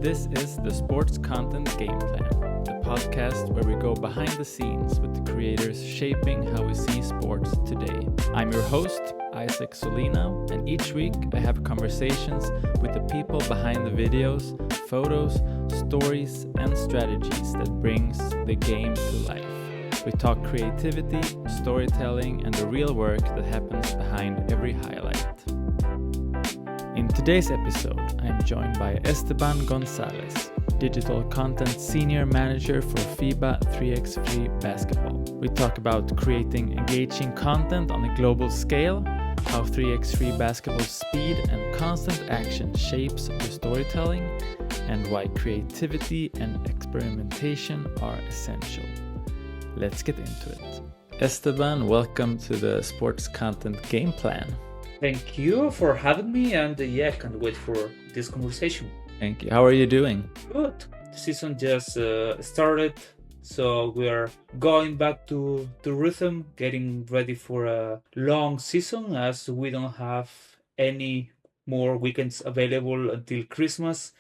This is the Sports Content Gameplan, the podcast where we go behind the scenes with the creators shaping how we see sports today. I'm your host, Isac Solinaw, and each week I have conversations with the people behind the videos, photos, stories, and strategies that brings the game to life. We talk creativity, storytelling, and the real work that happens behind every highlight. In today's episode, I'm joined by Esteban Gonzalez, Digital Content Senior Manager for FIBA 3x3 Basketball. We talk about creating engaging content on a global scale, how 3x3 basketball's speed and constant action shapes the storytelling, and why creativity and experimentation are essential. Let's get into it. Esteban, welcome to the Sports Content Gameplan. Thank you for having me, and can't wait for this conversation. Thank you. How are you doing? Good. The season just started, so we are going back to rhythm, getting ready for a long season as we don't have any more weekends available until Christmas.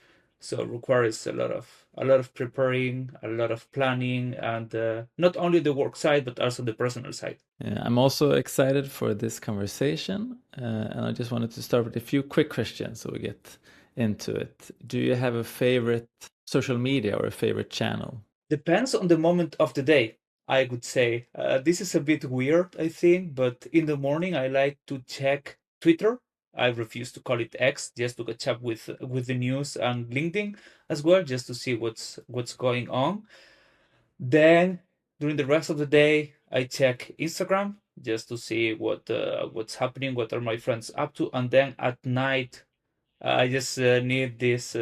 So it requires a lot of preparing, a lot of planning, and not only the work side but also the personal side. Yeah, I'm also excited for this conversation, and I just wanted to start with a few quick questions so we get into it. Do you have a favorite social media or a favorite channel? Depends on the moment of the day, I would say. This is a bit weird, I think, but in the morning I like to check Twitter. I refuse to call it X, just to catch up with the news, and LinkedIn as well, just to see what's going on. Then during the rest of the day, I check Instagram just to see what's happening, what are my friends up to, and then at night I just need this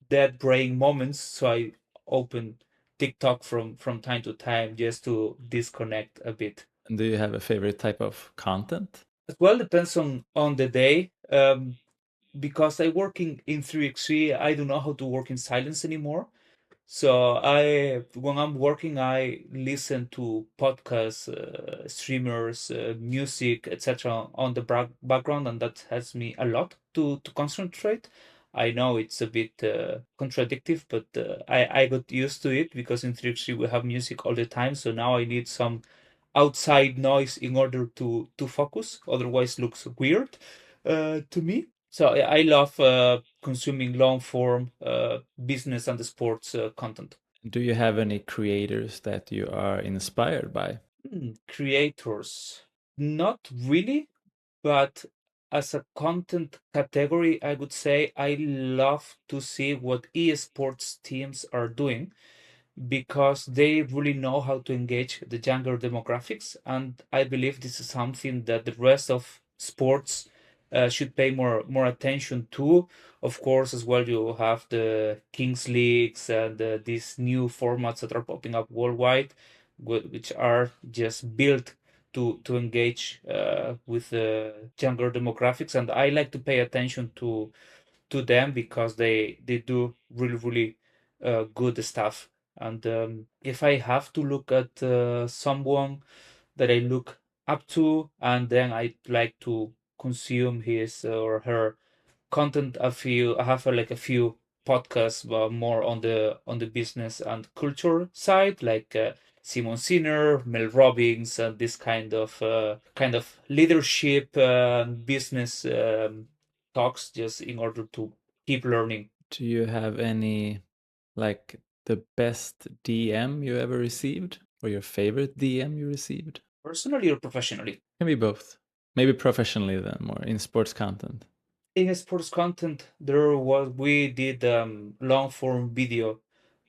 dead brain moments, so I open TikTok from time to time just to disconnect a bit. And do you have a favorite type of content? As well, depends on the day. Because I work in 3x3, I don't know how to work in silence anymore. So when I'm working, I listen to podcasts, streamers, music, etc. on the background, and that helps me a lot to concentrate. I know it's a bit contradictive, but I got used to it because in 3x3 we have music all the time. So now I need some outside noise in order to focus. Otherwise, looks weird to me. So I love consuming long form business and the sports content. Do you have any creators that you are inspired by? Creators, not really, but as a content category, I would say I love to see what esports teams are doing because they really know how to engage the younger demographics. And I believe this is something that the rest of sports should pay more attention to. Of course, as well, you have the Kings Leagues and these new formats that are popping up worldwide, which are just built to engage with the younger demographics. And I like to pay attention to them because they do really good stuff. And if I have to look at someone that I look up to, and then I like to consume his or her content, I have like a few podcasts, more on the business and culture side, like Simon Sinner, Mel Robbins, and this kind of leadership business talks, just in order to keep learning. Do you have any, like, the best DM you ever received or your favorite DM you received? Personally or professionally? Can be both. Maybe professionally then, more in sports content. In sports content, we did long form video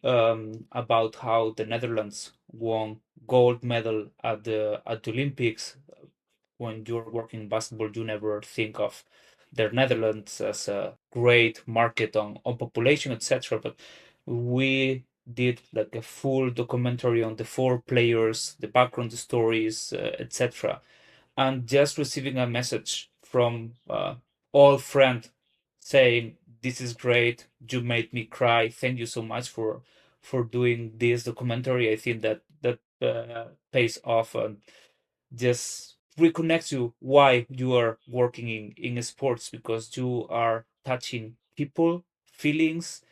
about how the Netherlands won gold medal at the Olympics. When you're working in basketball, you never think of the Netherlands as a great market on population, etc. But we did like a full documentary on the four players, the background stories, etc. And just receiving a message from all friend saying, "This is great. You made me cry. Thank you so much for doing this documentary." I think that pays off and just reconnects you why you are working in sports, because you are touching people feelings,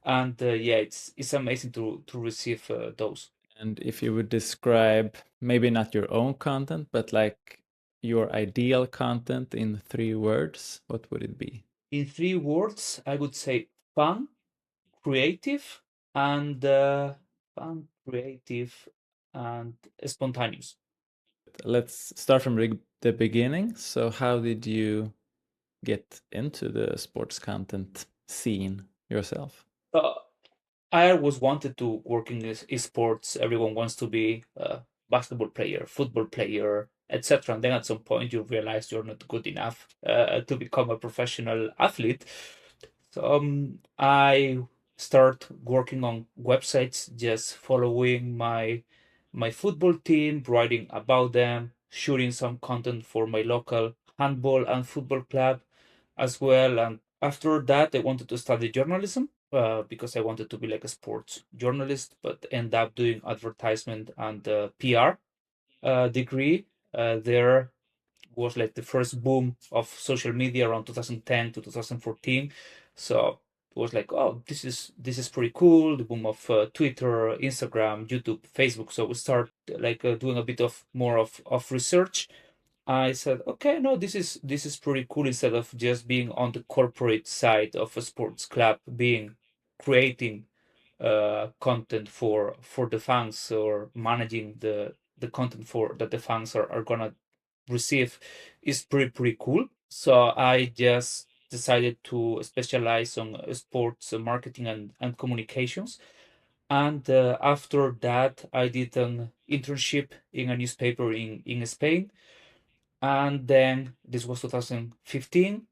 And yeah, it's amazing to receive those. And if you would describe maybe not your own content, but like your ideal content in 3 words, what would it be? In 3 words, I would say fun, creative, and fun, creative, and spontaneous. Let's start from the beginning. So, how did you get into the sports content scene yourself? Uh, I always wanted to work in sports. Everyone wants to be a basketball player, football player, etc. And then at some point you realize you're not good enough to become a professional athlete. So I start working on websites, just following my football team, writing about them, shooting some content for my local handball and football club as well. And after that, I wanted to study journalism because I wanted to be like a sports journalist, but end up doing advertisement and PR degree. There was like the first boom of social media around 2010 to 2014. So it was like, oh, this is pretty cool. The boom of Twitter, Instagram, YouTube, Facebook. So we start like doing a bit of more of research. I said, okay, no, this is pretty cool. Instead of just being on the corporate side of a sports club, being creating content for the fans or managing the content for that the fans are gonna receive is pretty cool. So I just decided to specialize on sports marketing and communications. And after that, I did an internship in a newspaper in Spain. And then this was 2015.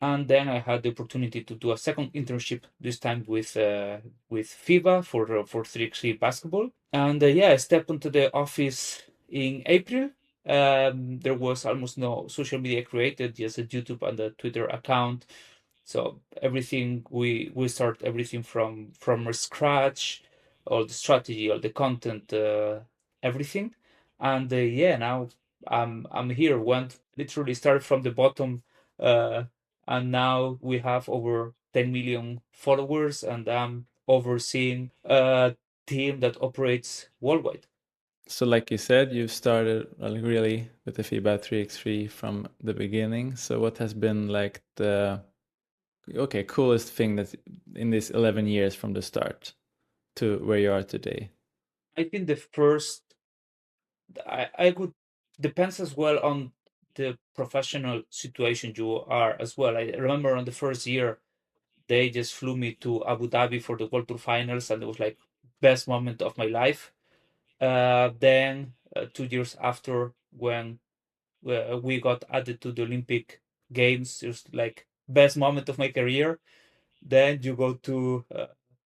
And then I had the opportunity to do a second internship, this time with FIBA for 3x3 basketball. And yeah, I stepped into the office in April. There was almost no social media created, just a YouTube and a Twitter account. So everything we start everything from scratch, all the strategy, all the content, everything. And yeah, now I'm here. Went literally started from the bottom, uh, and now we have over 10 million followers, and I'm overseeing a team that operates worldwide. So, like you said, you started really with the FIBA 3x3 from the beginning. So, what has been like the coolest thing that in these 11 years from the start to where you are today? I think the first I would depends as well on the professional situation you are as well. I remember on the first year they just flew me to Abu Dhabi for the World Tour Finals, and it was like best moment of my life. Then 2 years after, when we got added to the Olympic Games, it was like best moment of my career. Then you go to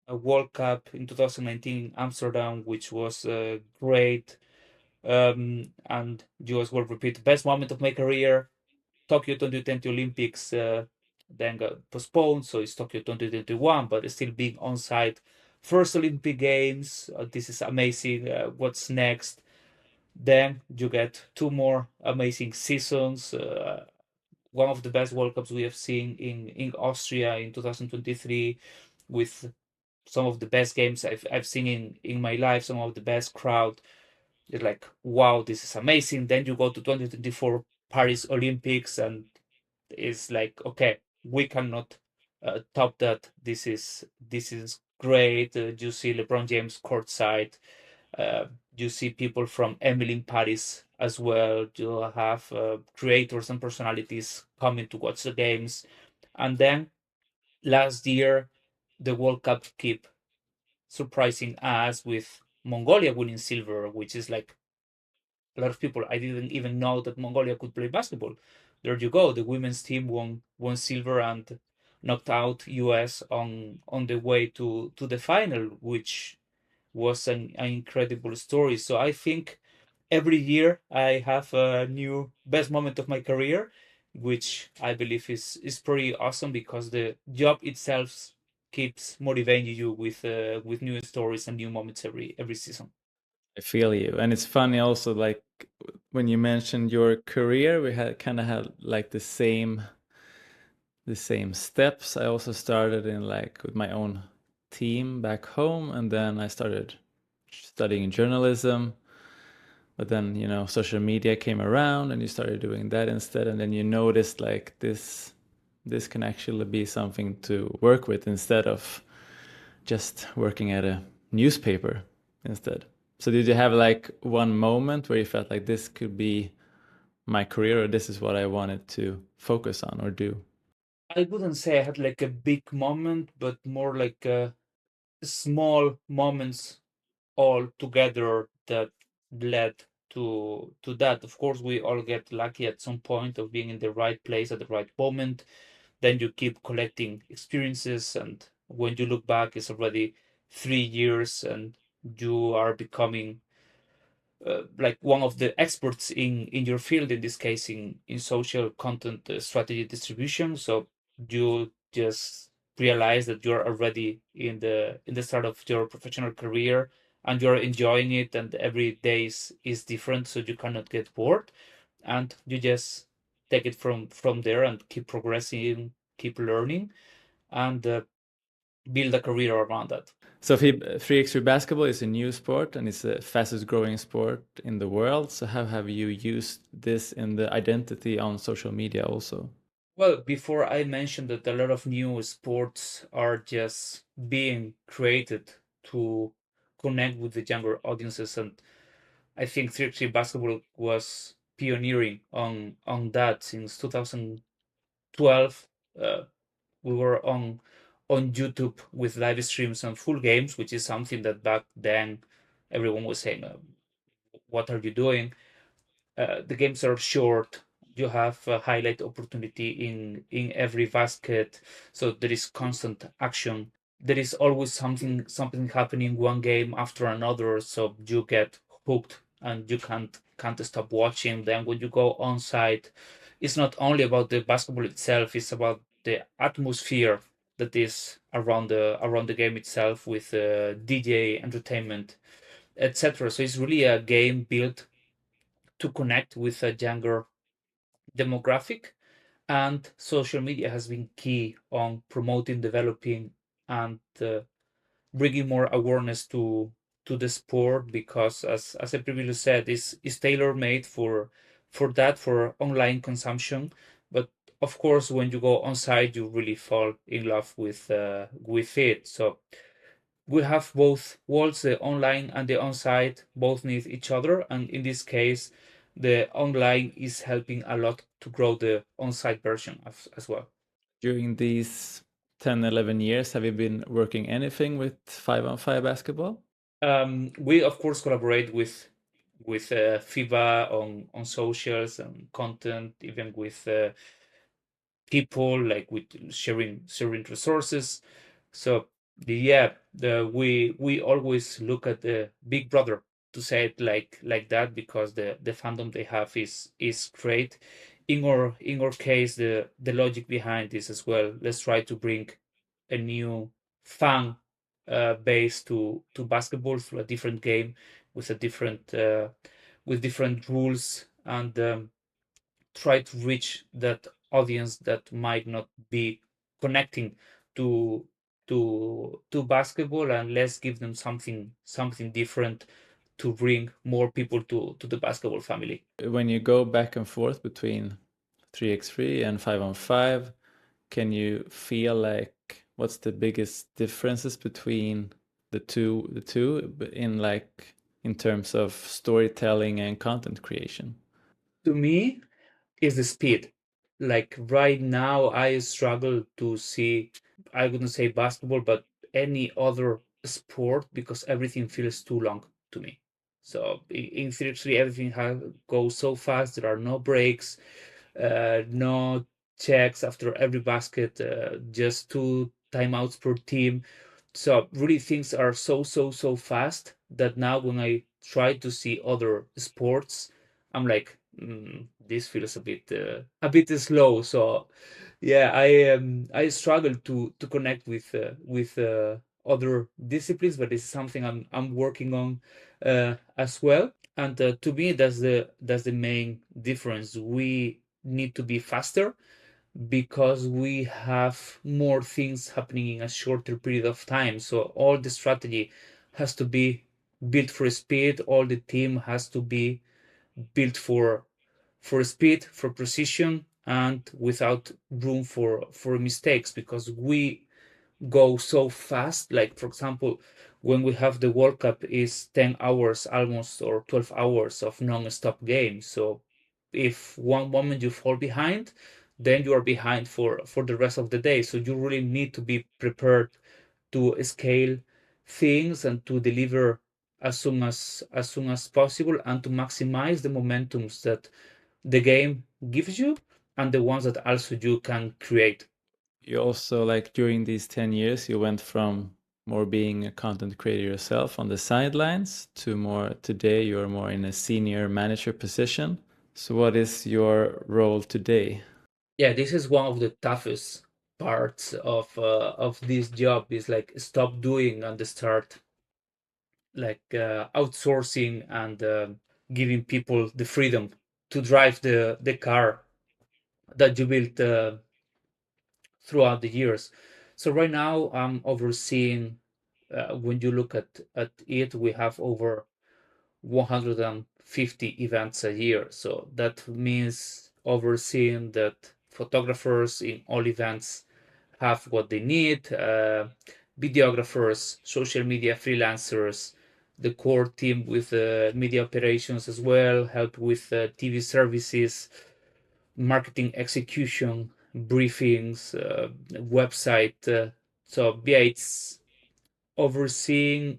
a World Cup in 2019 Amsterdam, which was great. And you as well repeat best moment of my career. Tokyo 2020 Olympics then got postponed, so it's Tokyo 2021, but it's still being on site. First Olympic Games, this is amazing. What's next? Then you get two more amazing seasons. One of the best World Cups we have seen in Austria in 2023, with some of the best games I've seen in my life, some of the best crowd. It's like, wow, this is amazing. Then you go to 2024 Paris Olympics, and it's like, okay, we cannot top that. This is great. You see LeBron James courtside. Uh, you see people from Emily in Paris as well. You have creators and personalities coming to watch the games. And then last year, the World Cup keep surprising us with Mongolia winning silver, which is like a lot of people. I didn't even know that Mongolia could play basketball. There you go. The women's team won silver and knocked out US on the way to the final, which was an incredible story. So I think every year I have a new best moment of my career, which I believe is pretty awesome because the job itself keeps motivating you with new stories and new moments every season. I feel you. And it's funny also, like when you mentioned your career, we had kind of had like the same steps. I also started in like with my own team back home, and then I started studying journalism. But then, you know, social media came around and you started doing that instead, and then you noticed like this can actually be something to work with instead of just working at a newspaper instead. So did you have like one moment where you felt like this could be my career, or this is what I wanted to focus on or do? I wouldn't say I had like a big moment, but more like small moments all together that led to that. Of course, we all get lucky at some point of being in the right place at the right moment. Then you keep collecting experiences, and when you look back, it's already 3 years, and you are becoming like one of the experts in your field, in this case in social content strategy distribution. So you just realize that you're already in the start of your professional career, and you're enjoying it, and every day is different, so you cannot get bored, and you just take it from there and keep progressing, keep learning, and build a career around that. So 3x3 basketball is a new sport and it's the fastest growing sport in the world. So how have you used this in the identity on social media also? Well, before I mentioned that a lot of new sports are just being created to connect with the younger audiences, and I think 3x3 basketball was pioneering on that since 2012. Uh, we were on YouTube with live streams and full games, which is something that back then everyone was saying, "What are you doing?" The games are short. You have a highlight opportunity in every basket, so there is constant action. There is always something happening one game after another, so you get hooked and you can't stop watching. Then when you go on site, it's not only about the basketball itself; it's about the atmosphere that is around the game itself, with DJ entertainment, etc. So it's really a game built to connect with a younger demographic, and social media has been key on promoting, developing, and bringing more awareness to the sport, because as I previously said, is tailor made for that, for online consumption. But of course, when you go on site, you really fall in love with it. So we have both worlds, the online and the on-site, both need each other. And in this case, the online is helping a lot to grow the on-site version as well. During these 10, 11 years, have you been working anything with 5-on-5 basketball? We of course collaborate with FIBA on socials and content, even with people, like with sharing resources. So yeah, we always look at the big brother, to say it like that, because the fandom they have is great. In our case, the logic behind this as well. Let's try to bring a new fan base to basketball through a different game, with a with different rules, and try to reach that audience that might not be connecting to to basketball, and let's give them something different to bring more people to the basketball family. When you go back and forth between 3x3 and 5-on-5, can you feel like what's the biggest differences between the two in like in terms of storytelling and content creation? To me, is the speed. Like right now, I struggle to see, I wouldn't say basketball, but any other sport, because everything feels too long to me. So in 3 everything goes so fast. There are no breaks, no checks after every basket, just two timeouts per team. So really things are so fast that now when I try to see other sports, I'm like, this feels a bit slow. So yeah, I struggle to connect with other disciplines, but it's something I'm working on as well. And to me, that's the main difference. We need to be faster, because we have more things happening in a shorter period of time. So all the strategy has to be built for speed. All the team has to be built for speed, for precision, and without room for mistakes, because we go so fast. Like for example, when we have the World Cup is 10 hours almost, or 12 hours of non-stop games. So if one moment you fall behind, then you are behind for the rest of the day. So you really need to be prepared to scale things and to deliver as soon as possible, and to maximize the momentums that the game gives you, and the ones that also you can create. You also, like, during these 10 years, you went from more being a content creator yourself on the sidelines to more today you're more in a senior manager position. So what is your role today? Yeah, this is one of the toughest parts of this job, is like stop doing and start like outsourcing, and giving people the freedom to drive the car that you built throughout the years. So right now I'm overseeing, when you look at it, we have over 150 events a year. So that means overseeing that photographers in all events have what they need, videographers, social media freelancers, the core team with media operations as well, help with TV services, marketing execution, briefings, website. So yeah, it's overseeing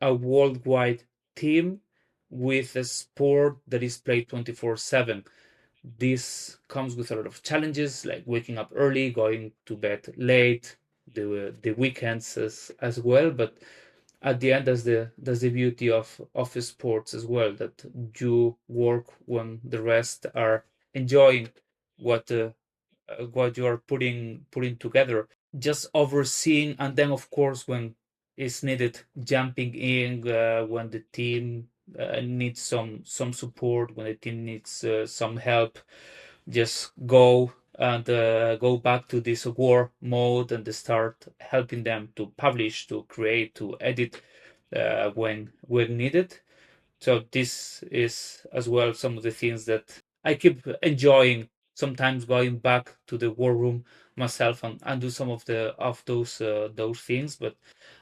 a worldwide team with a sport that is played 24/7. This comes with a lot of challenges, like waking up early, going to bed late, the weekends as well. But at the end, that's the beauty of sports as well, that you work when the rest are enjoying what what you are putting together, just overseeing. And then of course when it's needed, jumping in when the team needs some support, when the team needs some help, just go and go back to this war mode and start helping them to publish, to create, to edit when needed. So this is as well some of the things that I keep enjoying. Sometimes going back to the war room myself, and do some of those things. But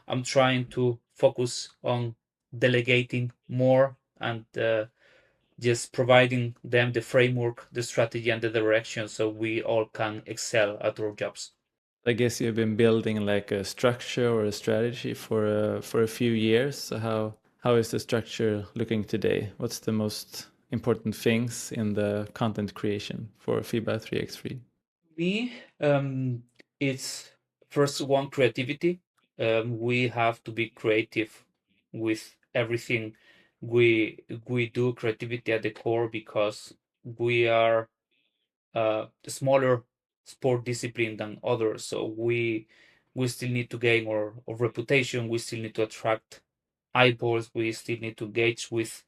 I'm trying to focus on delegating more, and just providing them the framework, the strategy, and the direction, so we all can excel at our jobs. I guess you've been building like a structure or a strategy for a few years. So how is the structure looking today? What's the most important things in the content creation for FIBA 3x3? Me, it's first one, creativity. We have to be creative with everything we do. Creativity at the core, because we are a smaller sport discipline than others. So we still need to gain our reputation. We still need to attract eyeballs. We still need to engage with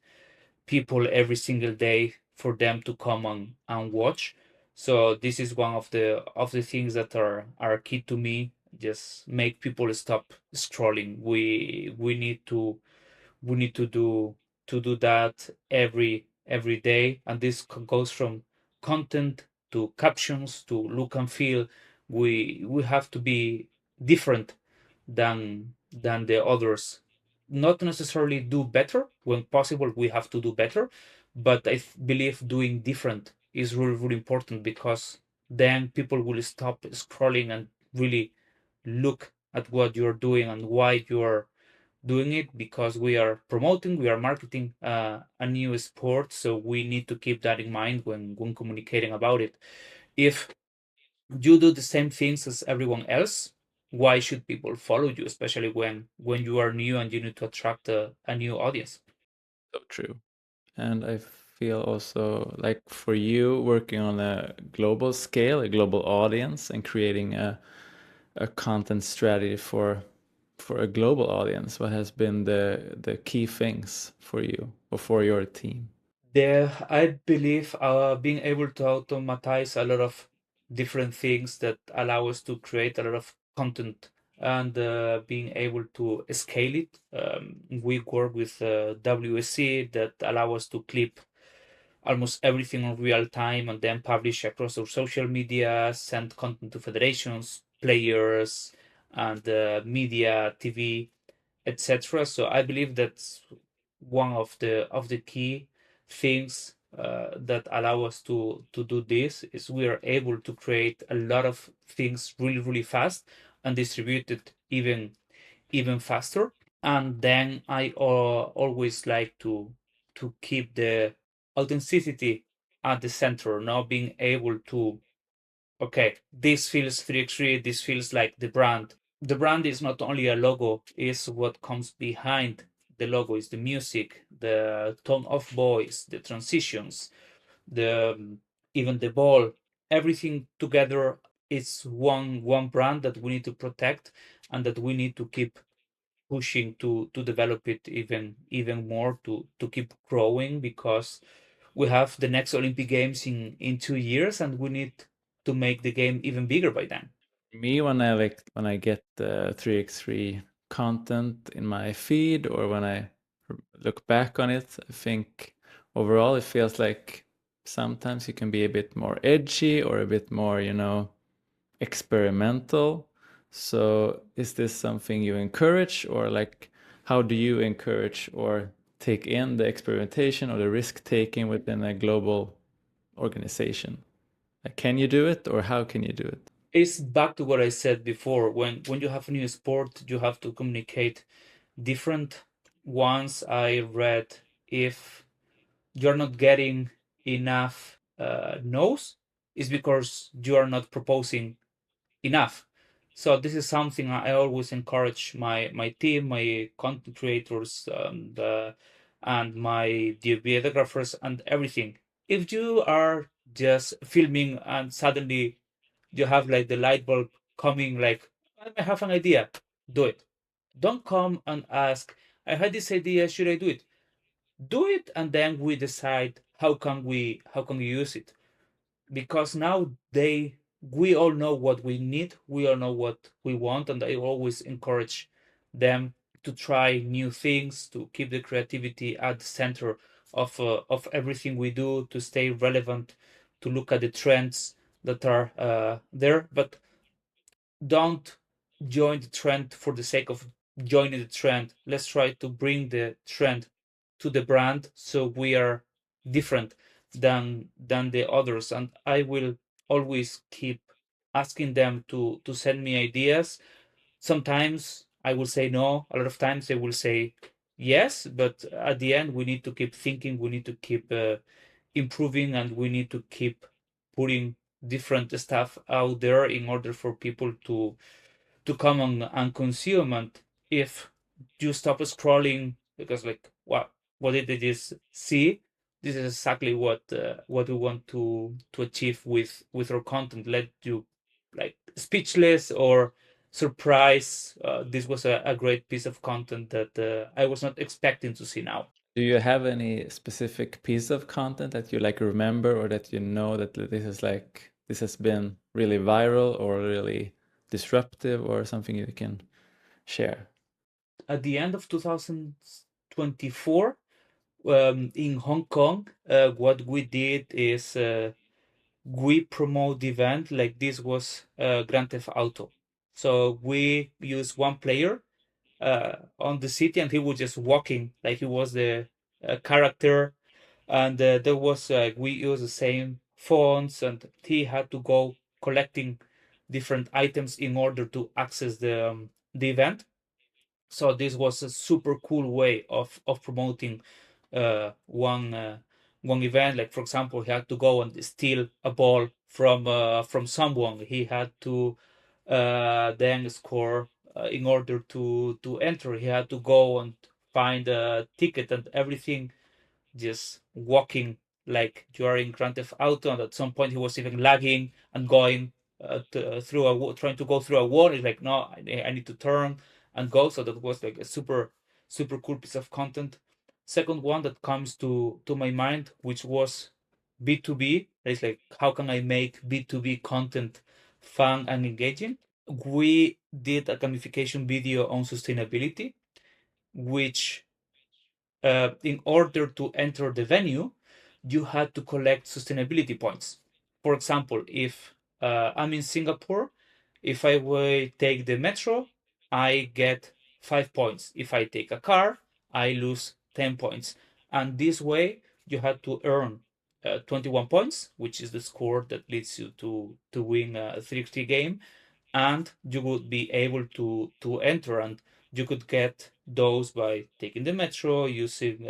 people every single day for them to come and watch. So this is one of the things that are key to me. Just make people stop scrolling. We need to do that every day, and this goes from content to captions to look and feel. We have to be different than the others. Not necessarily do better. When possible, we have to do better, but believe doing different is really really important, because then people will stop scrolling and really look at what you're doing and why you're doing it, because we are promoting, we are marketing a new sport. So we need to keep that in mind when communicating about it. If you do the same things as everyone else, why should people follow you, especially when you are new and you need to attract a new audience? So true. And I feel also like for you working on a global scale, a global audience, and creating a content strategy for a global audience, what has been the key things for you or for your team? There, I believe being able to automatize a lot of different things that allow us to create a lot of content and being able to scale it. We work with WSC that allow us to clip almost everything on real time and then publish across our social media, send content to federations, players, and media, TV, etc. So I believe that's one of the key things that allow us to do this is we are able to create a lot of things really fast and distribute it even faster. And then I always like to keep the authenticity at the center, not being able to, okay, this feels 3x3, this feels like the brand. The brand is not only a logo, it's what comes behind the logo, is the music, the tone of voice, the transitions, the even the ball, everything together is one brand that we need to protect and that we need to keep pushing to develop it even more to keep growing because we have the next Olympic Games in 2 years and we need to make the game even bigger by then. Me, when I get the 3x3 content in my feed or when I look back on it, I think overall it feels like sometimes you can be a bit more edgy or a bit more, experimental. So is this something you encourage, or like how do you encourage or take in the experimentation or the risk taking within a global organization? Like, can you do it, or how can you do it? It's back to what I said before. When you have a new sport, you have to communicate different. Once I read, if you're not getting enough no's, it's because you are not proposing enough. So this is something I always encourage my team, my content creators, and my videographers and everything. If you are just filming and suddenly you have like the light bulb coming, like I have an idea, do it. Don't come and ask, I had this idea, should I do it? Do it, and then we decide how can we use it, because now we all know what we need, we all know what we want, and I always encourage them to try new things, to keep the creativity at the center of everything we do, to stay relevant, to look at the trends that are there, but don't join the trend for the sake of joining the trend. Let's try to bring the trend to the brand so we are different than the others. And I will always keep asking them to send me ideas. Sometimes I will say no, a lot of times they will say yes, but at the end we need to keep thinking, we need to keep improving, and we need to keep putting different stuff out there in order for people to come and consume. And if you stop scrolling because like what did they just see, this is exactly what we want to achieve with our content. Let you like speechless or surprise. This was a great piece of content that I was not expecting to see now. Do you have any specific piece of content that you like remember, or that you know that this has been really viral or really disruptive, or something you can share? At the end of 2024, in Hong Kong, what we did is we promote the event like this was Grand Theft Auto. So we use one player on the city, and he was just walking like he was the character. And there was we use the same phones, and he had to go collecting different items in order to access the event. So this was a super cool way of promoting one event. Like for example, he had to go and steal a ball from someone. He had to then score in order to enter. He had to go and find a ticket and everything, just walking like you are in Grand Theft Auto. And at some point, he was even lagging and going through trying to go through a wall. He's like, no, I need to turn and go. So that was like a super cool piece of content. Second one that comes to my mind, which was B2B. It's like, how can I make B2B content fun and engaging? We did a gamification video on sustainability, which in order to enter the venue, you had to collect sustainability points. For example, if I'm in Singapore, if I will take the metro, I get 5 points. If I take a car, I lose 10 points. And this way, you had to earn 21 points, which is the score that leads you to win a 3x3 game, and you would be able to enter, and you could get those by taking the metro, using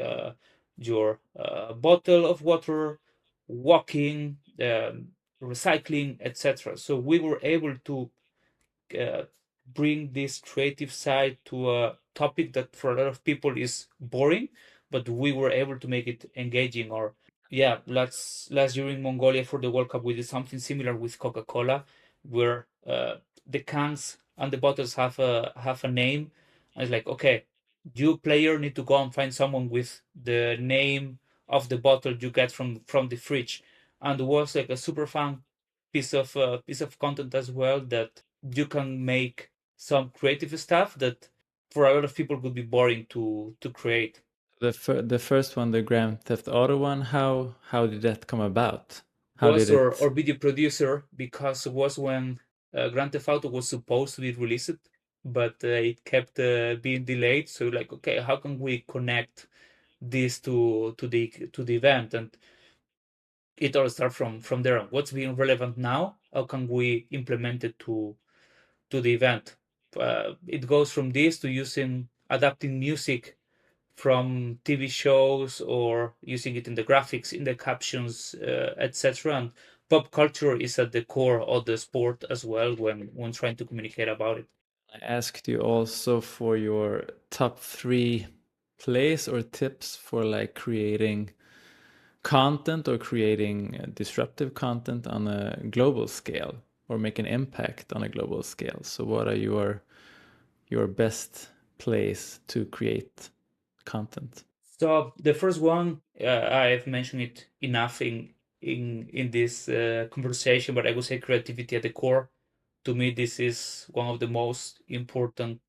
your bottle of water, walking, recycling, etc. So we were able to uh, bring this creative side to a topic that for a lot of people is boring, but we were able to make it engaging. Or yeah, last year in Mongolia for the World Cup, we did something similar with Coca-Cola, where the cans and the bottles have a name. And it's like, okay, you player need to go and find someone with the name of the bottle you get from the fridge, and it was like a super fun piece of content as well, that you can make some creative stuff that for a lot of people would be boring to create. The first one, the Grand Theft Auto one, how did that come about? How did Was it? our video producer, because it was when Grand Theft Auto was supposed to be released, but it kept being delayed. So like, okay, how can we connect this to the event? And it all started from there. What's being relevant now? How can we implement it to the event? It goes from this to using adapting music from TV shows, or using it in the graphics, in the captions, etc. And pop culture is at the core of the sport as well when trying to communicate about it. I asked you also for your top three plays or tips for like creating content or creating disruptive content on a global scale or make an impact on a global scale. So what are your best plays to create content? So the first one, I've mentioned it enough in this conversation, but I would say creativity at the core. To me, this is one of the most important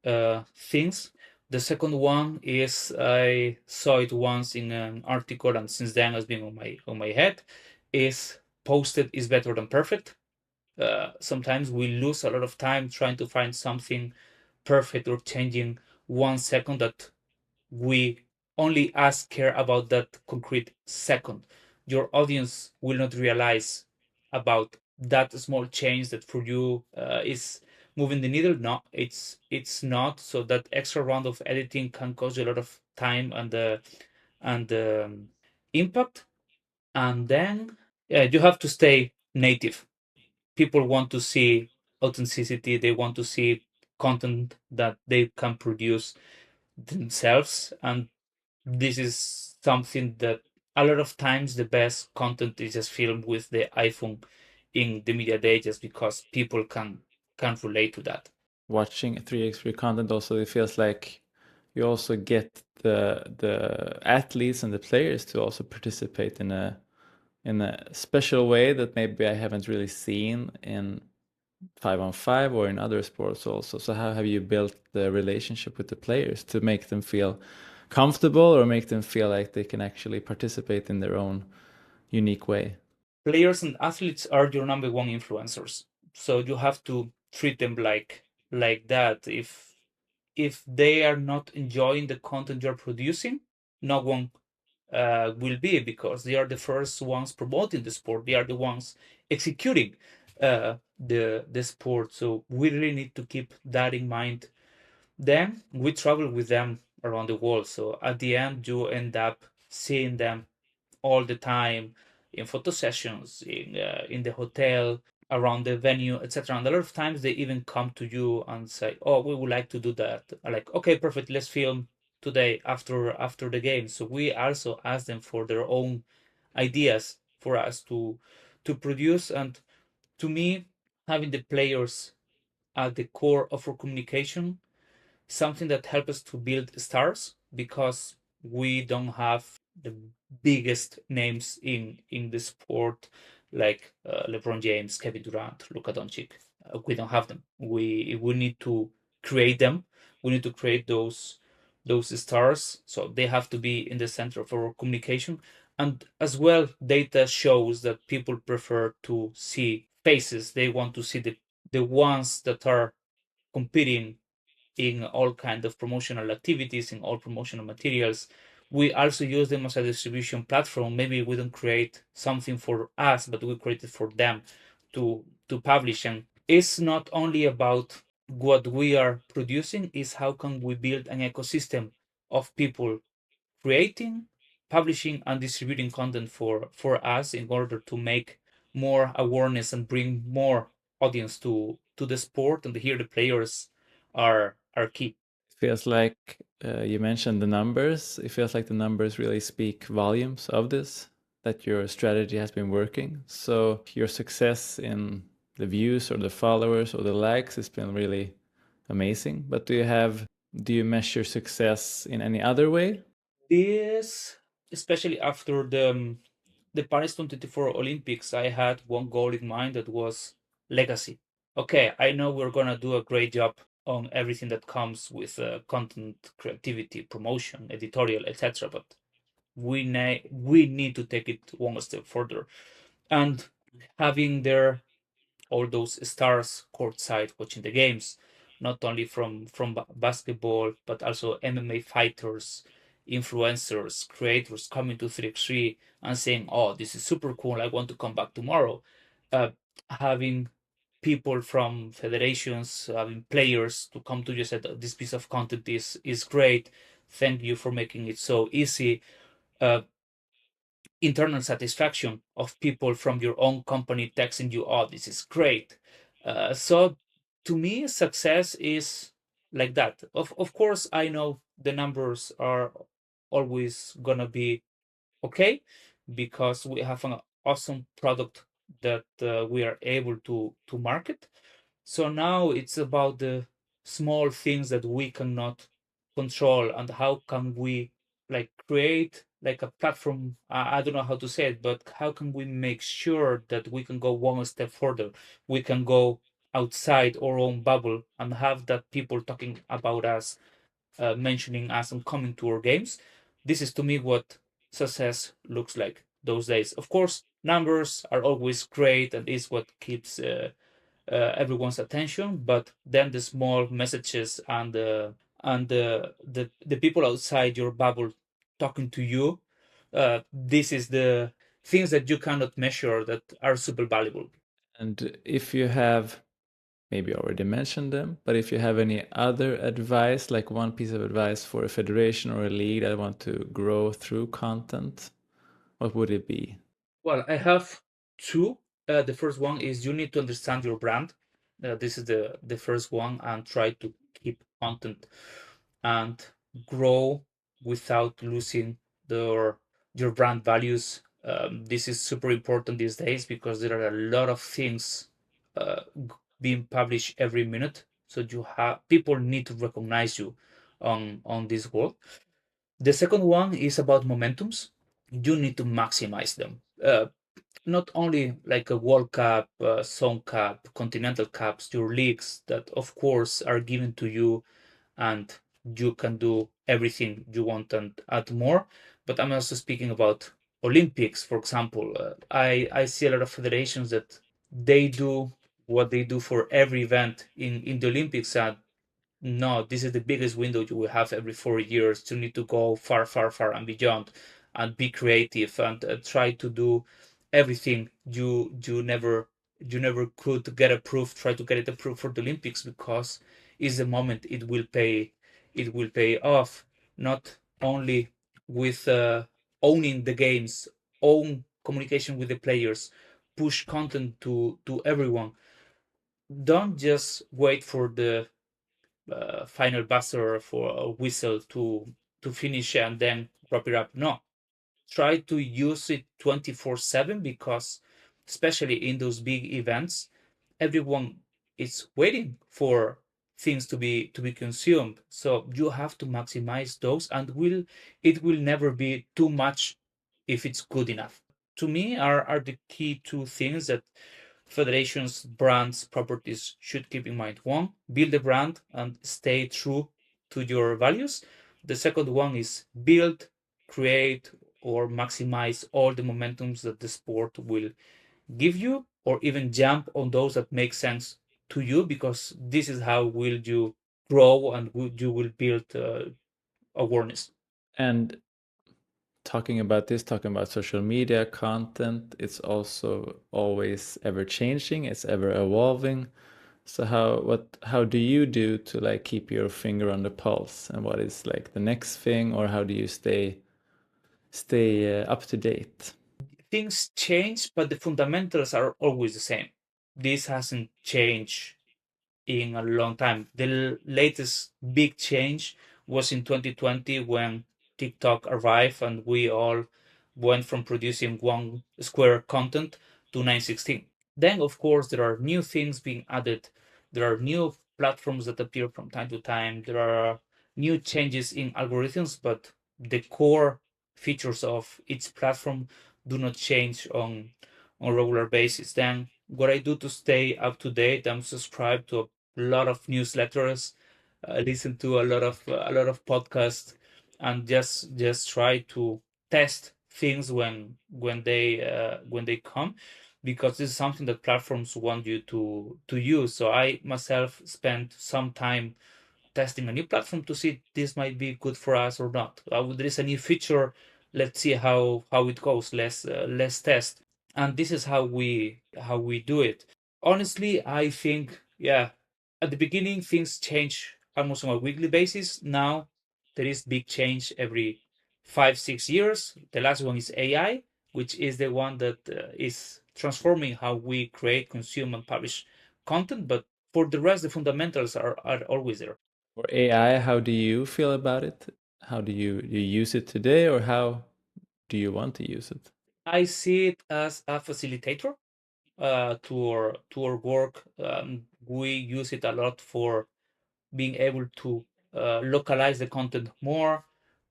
things. The second one is, I saw it once in an article, and since then has been on my head, is posted is better than perfect. Sometimes we lose a lot of time trying to find something perfect, or changing 1 second, that we only us care about that concrete second. Your audience will not realize about that small change that for you is moving the needle. No, it's not. So that extra round of editing can cause you a lot of time and impact. And then you have to stay native. People want to see authenticity. They want to see content that they can produce themselves, and this is something that a lot of times the best content is just filmed with the iPhone in the media day, just because people can relate to that. Watching 3x3 content also, it feels like you also get the athletes and the players to also participate in a special way that maybe I haven't really seen in 5-on-5 or in other sports also. So how have you built the relationship with the players to make them feel comfortable or make them feel like they can actually participate in their own unique way? Players and athletes are your number one influencers, so you have to treat them like that. If they are not enjoying the content you're producing, no one will be, because they are the first ones promoting the sport. They are the ones executing the sport. So we really need to keep that in mind. Then we travel with them around the world. So at the end, you end up seeing them all the time in photo sessions, in the hotel, around the venue, etc. And a lot of times they even come to you and say, "Oh, we would like to do that." I'm like, "Okay, perfect. Let's film today after the game." So we also ask them for their own ideas for us to produce. And to me, having the players at the core of our communication, something that helps us to build stars, because we don't have the biggest names in the sport, like LeBron James, Kevin Durant, Luka Doncic. We don't have them. We need to create them. We need to create those stars. So they have to be in the center of our communication. And as well, data shows that people prefer to see faces. They want to see the ones that are competing in all kind of promotional activities, in all promotional materials. We also use them as a distribution platform. Maybe we don't create something for us, but we create it for them to publish. And it's not only about what we are producing, is how can we build an ecosystem of people creating, publishing, and distributing content for us in order to make more awareness and bring more audience to the sport. And here the players are key. Feels like you mentioned the numbers. It feels like the numbers really speak volumes of this, that your strategy has been working. So your success in the views or the followers or the likes has been really amazing. But do you measure success in any other way? This, especially after the Paris 2024 Olympics, I had one goal in mind that was legacy. Okay, I know we're gonna do a great job on everything that comes with content creativity, promotion, editorial, etc. But we need to take it one step further, and having there all those stars courtside watching the games, not only from basketball, but also MMA fighters, influencers, creators coming to 3x3 and saying, "Oh, this is super cool. I want to come back tomorrow." Uh, Having people from federations, having players to come to you said, "This piece of content is great. Thank you for making it so easy." Uh, Internal satisfaction of people from your own company texting you, "Oh, this is great." So to me, success is like that. Of course, I know the numbers are always gonna be okay because we have an awesome product that we are able to market. So now it's about the small things that we cannot control, and how can we like create like a platform. I don't know how to say it, but how can we make sure that we can go one step further? We can go outside our own bubble and have that people talking about us, mentioning us and coming to our games. This is to me what success looks like those days. Of course, numbers are always great and is what keeps everyone's attention, but then the small messages and the people outside your bubble talking to you, this is the things that you cannot measure that are super valuable. And if you have, maybe already mentioned them, but if you have any other advice, like one piece of advice for a federation or a league that want to grow through content, what would it be? Well, I have two. The first one is you need to understand your brand. This is the first one, and try to keep content and grow without losing their your brand values. This is super important these days because there are a lot of things being published every minute. So you have people need to recognize you on this world. The second one is about momentums. You need to maximize them. Not only like a World Cup, Zone Cup, Continental Cups, your leagues that of course are given to you and you can do everything you want and add more. But I'm also speaking about Olympics, for example. I see a lot of federations that they do what they do for every event in the Olympics, and no, this is the biggest window you will have every 4 years. You need to go far, far, far and beyond, and be creative and try to do everything you never could get approved. Try to get it approved for the Olympics because is the moment it will pay off. Not only with owning the games, own communication with the players, push content to everyone. Don't just wait for the final buzzer for a whistle to finish and then wrap it up. No, try to use it 24/7 because especially in those big events, everyone is waiting things to be consumed. So you have to maximize those, and it will never be too much if it's good enough. To me, are the key two things that federations, brands, properties should keep in mind. One, build a brand and stay true to your values. The second one is build, create, or maximize all the momentums that the sport will give you, or even jump on those that make sense to you, because this is how will you grow and you will build awareness. And talking about social media content, it's also always ever changing, it's ever evolving. So how do you do to like keep your finger on the pulse, and what is like the next thing, or how do you stay up to date? Things change, but the fundamentals are always the same. This hasn't changed in a long time. The latest big change was in 2020 when TikTok arrived and we all went from producing one square content to 916. Then, of course, there are new things being added. There are new platforms that appear from time to time. There are new changes in algorithms, but the core features of each platform do not change on regular basis. Then, what I do to stay up to date, I'm subscribed to a lot of newsletters, listen to a lot of podcasts, and just try to test things when they come, because this is something that platforms want you to use. So I myself spent some time testing a new platform to see if this might be good for us or not. There is a new feature. Let's see how it goes. Let's test. And this is how we do it. Honestly, I think, yeah, at the beginning things change almost on a weekly basis. Now there is big change every 5 6 years. The last one is AI, which is the one that is transforming how we create, consume, and publish content. But for the rest, the fundamentals are always there. For AI, how do you feel about it? How do you use it today, or how do you want to use it? I see it as a facilitator to our work. We use it a lot for being able to localize the content more,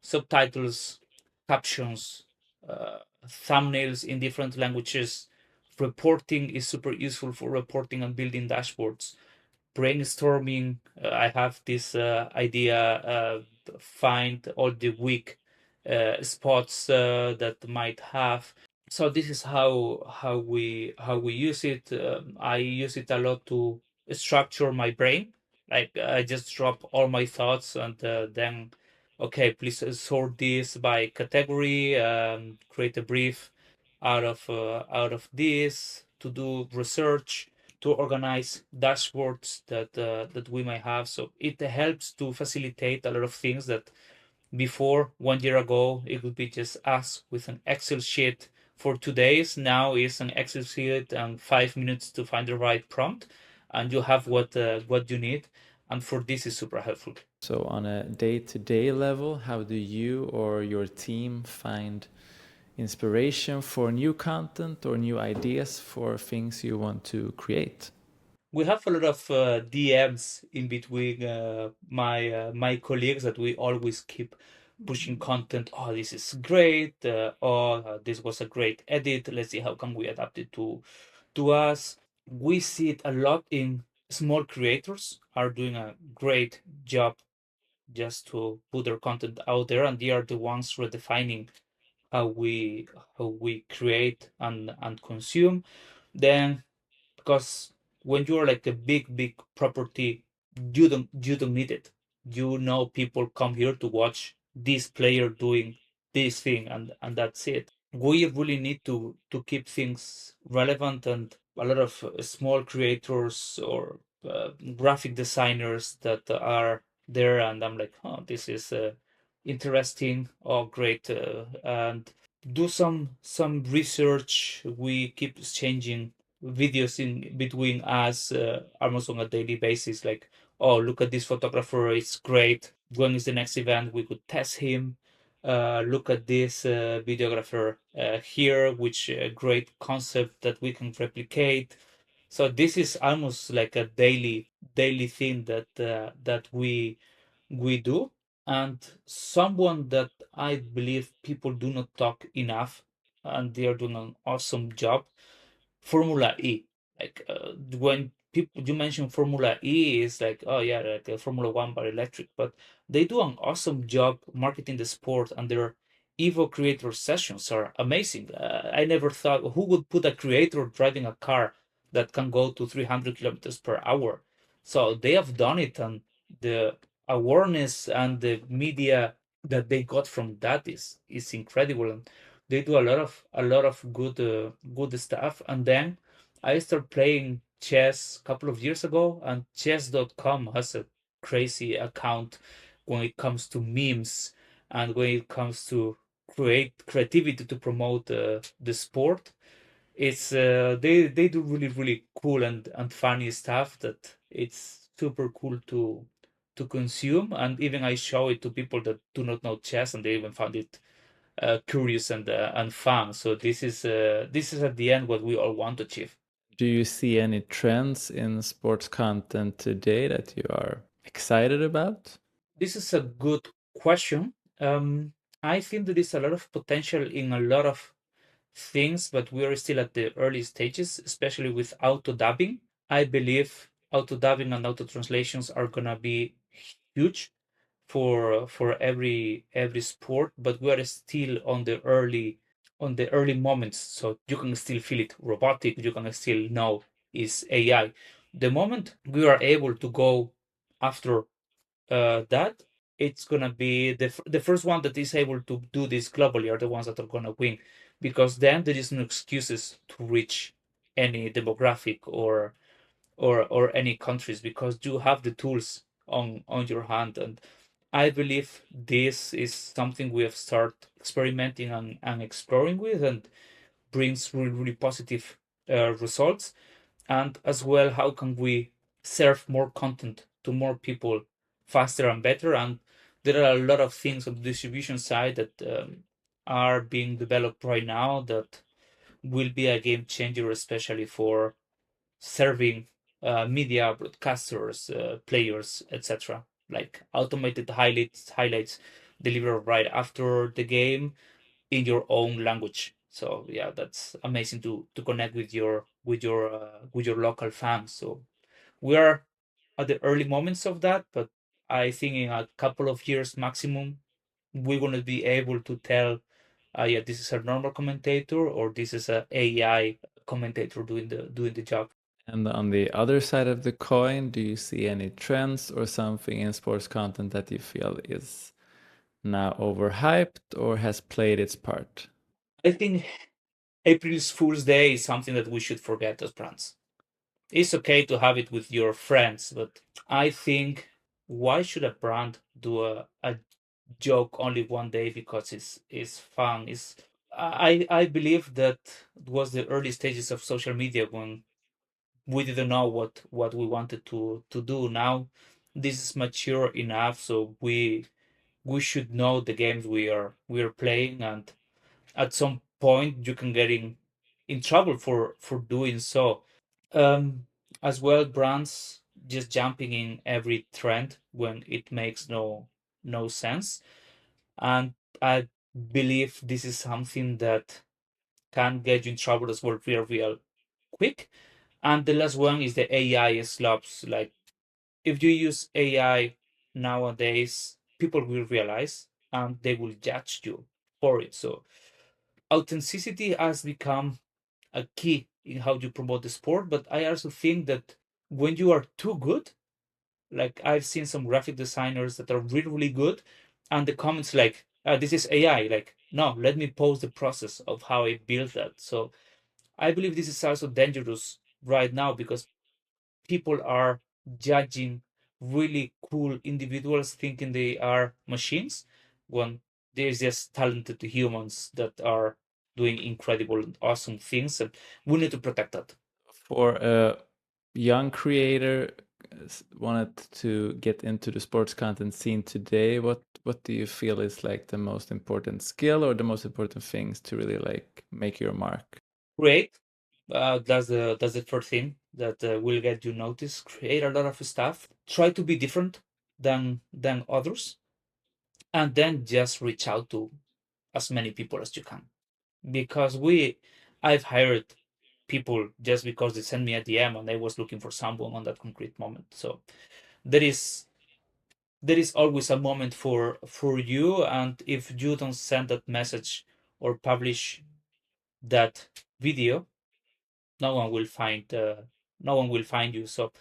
subtitles, captions, thumbnails in different languages. Reporting is super useful for reporting and building dashboards. Brainstorming, I have this idea, find all the weak spots that might have. So this is how we use it. I use it a lot to structure my brain. Like I just drop all my thoughts and then, okay, please sort this by category. Create a brief out of this to do research, to organize dashboards that we might have. So it helps to facilitate a lot of things that before 1 year ago, it would be just us with an Excel sheet for 2 days. Now it's an Excel sheet and 5 minutes to find the right prompt, and you have what you need. And for this is super helpful. So on a day-to-day level, how do you or your team find inspiration for new content or new ideas for things you want to create? We have a lot of DMs in between my colleagues that we always keep pushing content. Oh, this is great. This was a great edit. Let's see how can we adapt it to us. We see it a lot in small creators are doing a great job just to put their content out there, and they are the ones redefining how we create and consume. Then, because when you're like a big property, you don't need it. You know, people come here to watch this player doing this thing, and that's it. We really need to keep things relevant, and a lot of small creators or graphic designers that are there, and I'm like, oh, this is interesting. Oh, great. And do some research. We keep exchanging videos in between us almost on a daily basis, like, oh, look at this photographer, it's great. When is the next event we could test him? Look at this videographer here, which great concept that we can replicate. So this is almost like a daily thing that we do. And someone that I believe people do not talk enough, and they are doing an awesome job, Formula E. Like when people you mention Formula E, is like, oh yeah, like Formula One but electric. But they do an awesome job marketing the sport, and their Evo creator sessions are amazing. I never thought who would put a creator driving a car that can go to 300 kilometers per hour. So they have done it, and the awareness and the media that they got from that is incredible. And they do a lot of good stuff. And then I started playing chess a couple of years ago, and chess.com has a crazy account when it comes to memes and when it comes to creativity to promote the sport. It's they do really cool and funny stuff that it's super cool to consume. And even I show it to people that do not know chess, and they even found it curious and fun. So this is at the end what we all want to achieve. Do you see any trends in sports content today that you are excited about? This is a good question. I think there is a lot of potential in a lot of things, but we are still at the early stages, especially with auto dubbing. I believe auto dubbing and auto translations are gonna be huge for every sport, but we are still on the early moments, so you can still feel it robotic. You can still know is AI. The moment we are able to go after that, it's gonna be the first one that is able to do this globally are the ones that are gonna win, because then there is no excuses to reach any demographic or any countries, because you have the tools on your hand. And I believe this is something we have started experimenting and exploring with, and brings really positive results. And as well, how can we serve more content to more people faster and better? And there are a lot of things on the distribution side that are being developed right now that will be a game changer, especially for serving media broadcasters, players, etc. Like automated highlights delivered right after the game in your own language. So yeah, that's amazing to connect with your local fans. So we are at the early moments of that, but I think in a couple of years maximum, we're going to be able to tell, yeah, this is a normal commentator, or this is a AI commentator doing the job. And on the other side of the coin, do you see any trends or something in sports content that you feel is now overhyped or has played its part? I think April's Fool's Day is something that we should forget as brands. It's okay to have it with your friends, but I think, why should a brand do a joke only one day because it's fun? I believe that it was the early stages of social media when we didn't know what we wanted to do. Now this is mature enough, so we should know the games we are playing, and at some point you can get in trouble for doing so. Um, as well, brands just jumping in every trend when it makes no sense. And I believe this is something that can get you in trouble as well real quick. And the last one is the AI slopes. Like, if you use AI nowadays, people will realize and they will judge you for it. So authenticity has become a key in how you promote the sport. But I also think that when you are too good, like I've seen some graphic designers that are really good, and the comments like, "This is AI." Like, no, let me post the process of how I built that. So I believe this is also dangerous right now, because people are judging really cool individuals thinking they are machines, when there's just talented humans that are doing incredible and awesome things, and we need to protect that. For a young creator wanted to get into the sports content scene today, what do you feel is like the most important skill or the most important things to really like make your mark? Great. That's the first thing. that will get you noticed. Create a lot of stuff. Try to be different than others, and then just reach out to as many people as you can. Because I've hired people just because they sent me a DM and I was looking for someone on that concrete moment. So there is always a moment for you, and if you don't send that message or publish that video, no one will find you. So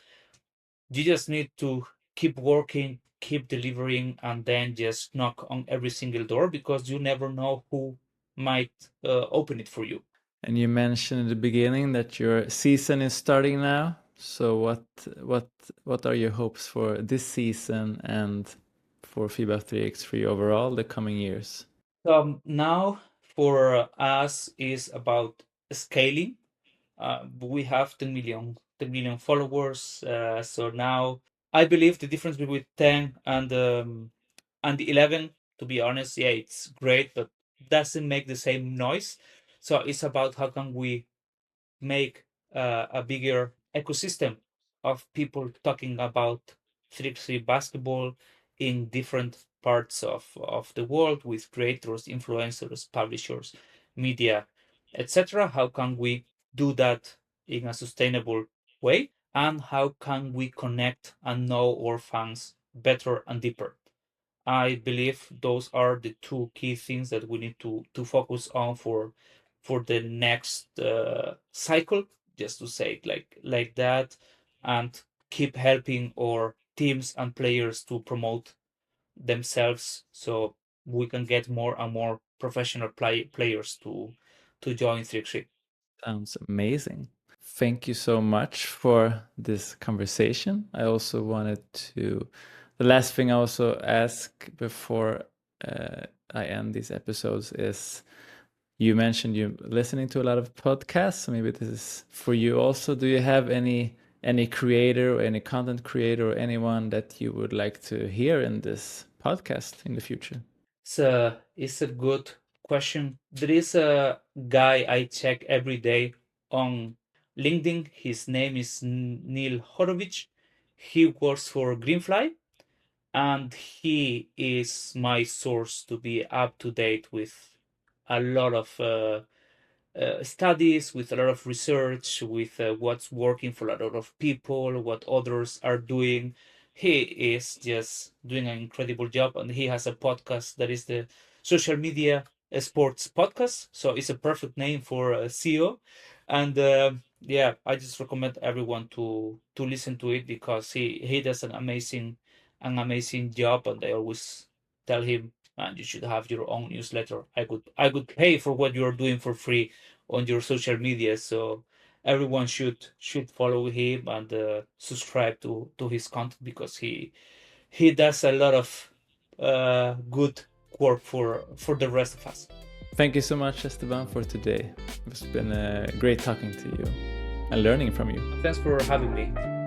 you just need to keep working, keep delivering, and then just knock on every single door, because you never know who might open it for you. And you mentioned in the beginning that your season is starting now. So what are your hopes for this season and for FIBA 3x3 overall the coming years? Now for us is about scaling. We have 10 million followers. So now I believe the difference between 10 and 11, to be honest, yeah, it's great, but doesn't make the same noise. So it's about how can we make a bigger ecosystem of people talking about 3x3 basketball in different parts of the world, with creators, influencers, publishers, media, etc. How can we do that in a sustainable way? And how can we connect and know our fans better and deeper? I believe those are the two key things that we need to focus on for the next cycle, just to say it like that, and keep helping our teams and players to promote themselves, so we can get more and more professional players to join 3x3. Sounds amazing. Thank you so much for this conversation. I also wanted to, the last thing I also ask before I end these episodes is, you mentioned you listening to a lot of podcasts, so maybe this is for you also. Do you have any creator or any content creator or anyone that you would like to hear in this podcast in the future? It's a good question. There is a guy I check every day on LinkedIn. His name is Neil Horowitz. He works for Greenfly, and he is my source to be up to date with a lot of studies, with a lot of research, with what's working for a lot of people, what others are doing. He is just doing an incredible job, and he has a podcast that is the Social Media Sports Podcast. So it's a perfect name for a CEO. And yeah, I just recommend everyone to listen to it, because he does an amazing job, and I always tell him, man, you should have your own newsletter. I could pay for what you're doing for free on your social media. So everyone should follow him and subscribe to his content, because he does a lot of good work for the rest of us. Thank you so much, Esteban, for today. It's been great talking to you and learning from you. Thanks for having me.